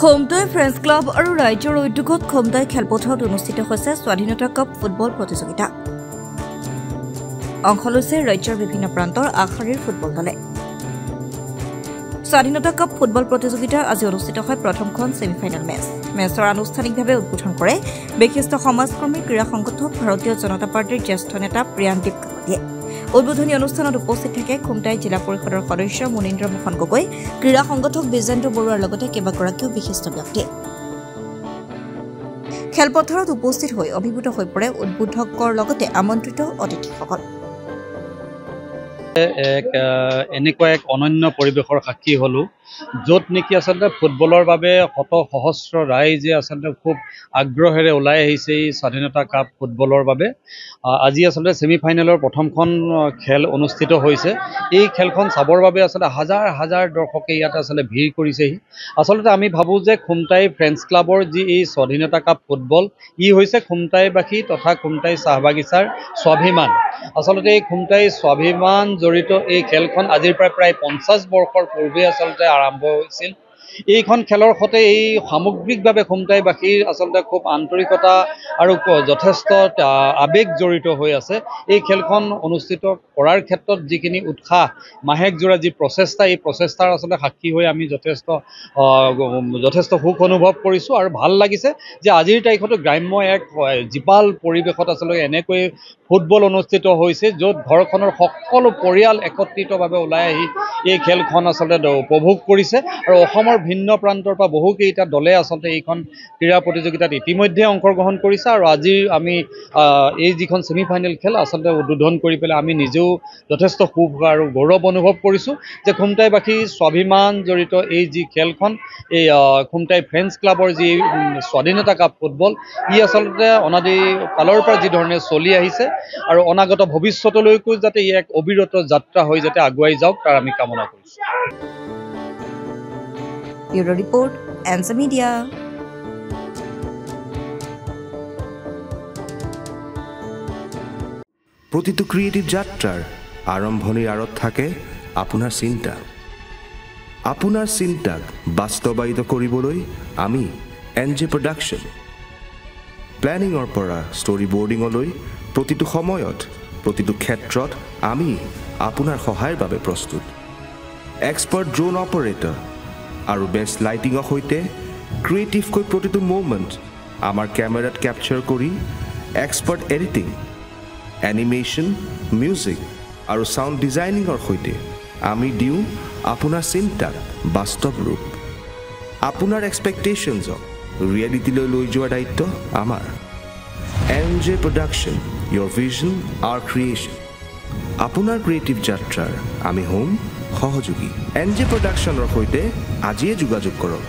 Khomtai French club আৰু ৰাজ্যৰ উদ্যোগত খোমটাই খেলপথাৰত অনুষ্ঠিত হৈছে স্বাধীনতা কাপ ফুটবল প্ৰতিযোগিতা। অংশ লৈছে ৰাজ্যৰ বিভিন্ন প্ৰান্তৰ আগশাৰীৰ ফুটবল দলে। স্বাধীনতা কাপ ফুটবল প্ৰতিযোগিতাৰ আজি অনুষ্ঠিত হয় প্ৰথমখন ছেমিফাইনেল মেচৰ আনুষ্ঠানিকভাৱে উদ্বোধন কৰে বিশিষ্ট সমাজকৰ্মী ক্ৰীড়া সংগঠক ভাৰতীয় জনতা পাৰ্টিৰ জ্যেষ্ঠ নেতা প্ৰিয়ানদীপ কাকতিয়ে। উদ্বোধনী অনুষ্ঠানত উপস্থিত থাকে খোমটাই জিলা পৰিষদৰ সদস্য মুনীন্দ্ৰ মোহন গগৈ, ক্ৰীড়া সংগঠক বিজেন্দ্ৰ বৰুৱাৰ লগতে কেইবাগৰাকীও বিশিষ্ট ব্যক্তি। খেলপথাৰত উপস্থিত হৈ অভিভূত হৈ পৰে উদ্বোধকৰ লগতে আমন্ত্ৰিত অতিথিসকল। এনেকুৱা এক অনন্য পৰিৱেশৰ সাক্ষী হলো, য'ত নেকি আচলতে ফুটবলৰ বাবে শত সহস্ৰ ৰাইজে আচলতে খুব আগ্ৰহেৰে ওলাই আহিছে এই স্বাধীনতা কাপ ফুটবলৰ বাবে। আজি আচলতে ছেমিফাইনেলৰ প্ৰথমখন খেল অনুষ্ঠিত হৈছে। এই খেলখন চাবৰ বাবে আচলতে হাজাৰ হাজাৰ দৰ্শকে ইয়াতে আচলতে ভিৰ কৰিছেহি। আচলতে আমি ভাবোঁ যে খোমটাই ফ্ৰেন্স ক্লাবৰ যি এই স্বাধীনতা কাপ ফুটবল, ই হৈছে খোমটাইবাসী তথা খোমটাই চাহ বাগিচাৰ স্বাভিমান। আচলতে এই খোমটাই স্বাভিমান জড়িত এই খেলখন আজিৰ প্ৰায় 50 বৰ্ষৰ পূৰ্বে আচলতে আৰম্ভ হৈছিল। এইখন খেলৰ সৈতে এই সামগ্ৰিকভাৱে খোমটাইবাসীৰ আচলতে খুব আন্তৰিকতা আৰু যথেষ্ট আৱেগ জড়িত হৈ আছে। এই খেলখন অনুষ্ঠিত কৰাৰ ক্ষেত্ৰত যিখিনি উৎসাহ, মাহেকজোৰা যি প্ৰচেষ্টা, এই প্ৰচেষ্টাৰ আচলতে সাক্ষী হৈ আমি যথেষ্ট সুখ অনুভৱ কৰিছোঁ আৰু ভাল লাগিছে যে আজিৰ তাৰিখতো গ্ৰাম্য এক জীপাল পৰিৱেশত আচলতে এনেকৈ ফুটবল অনুষ্ঠিত হৈছে, য'ত ঘৰখনৰ সকলো পৰিয়াল একত্ৰিতভাৱে ওলাই আহি এই খেলখন আচলতে উপভোগ কৰিছে। আৰু অসমৰ ভিন্ন প্ৰান্তৰ পৰা বহুকেইটা দলে আচলতে এইখন ক্ৰীড়া প্ৰতিযোগিতাত ইতিমধ্যে অংশগ্ৰহণ কৰিছে। আৰু আজি আমি এই যিখন ছেমিফাইনেল খেল আচলতে উদ্বোধন কৰি পেলাই আমি নিজেও যথেষ্ট সুখ আৰু গৌৰৱ অনুভৱ কৰিছোঁ যে খোমটাইবাসীৰ স্বাভিমান জড়িত এই যি খেলখন, এই খোমটাই ফ্ৰেন্স ক্লাবৰ যি স্বাধীনতা কাপ ফুটবল, ই আচলতে অনাদি কালৰ পৰা যি ধৰণে চলি আহিছে আৰু অনাগত ভৱিষ্যতলৈকো যাতে ই এক অবিৰত যাত্ৰা হৈ যাতে আগুৱাই যাওক, তাৰ আমি কামনা কৰিছোঁ। Bureau report, NJ media. প্ৰতিটো ক্ৰিয়েটিভ যাত্ৰাৰ আৰম্ভণিৰ আঁৰত থাকে আপোনাৰ চিন্তা। আপোনাৰ চিন্তাক বাস্তৱায়িত কৰিবলৈ আমি এনজে প্ৰডাকশ্যন। প্লেনিঙৰ পৰা ষ্টৰি বৰ্ডিঙলৈ প্ৰতিটো সময়ত, প্ৰতিটো ক্ষেত্ৰত আমি আপোনাৰ সহায়ৰ বাবে প্ৰস্তুত। এক্সপাৰ্ট ড্ৰোন অপাৰেটৰ আৰু বেষ্ট লাইটিঙৰ সৈতে ক্ৰিয়েটিভকৈ প্ৰতিটো মুভমেণ্ট আমাৰ কেমেৰাত কেপচাৰ কৰি এক্সপাৰ্ট এডিটিং, এনিমেশ্যন, মিউজিক আৰু ছাউণ্ড ডিজাইনিঙৰ সৈতে আমি দিওঁ আপোনাৰ চিন্তাক বাস্তৱ ৰূপ। আপোনাৰ এক্সপেক্টেশ্যনছক ৰিয়েলিটিলৈ লৈ যোৱাৰ দায়িত্ব আমাৰ। NJ production, your vision, our creation। আপোনাৰ ক্ৰিয়েটিভ যাত্ৰাৰ আমি হ'ম সহযোগী। এনজে প্ৰডাকশ্যনৰ সৈতে আজিয়ে যোগাযোগ কৰক।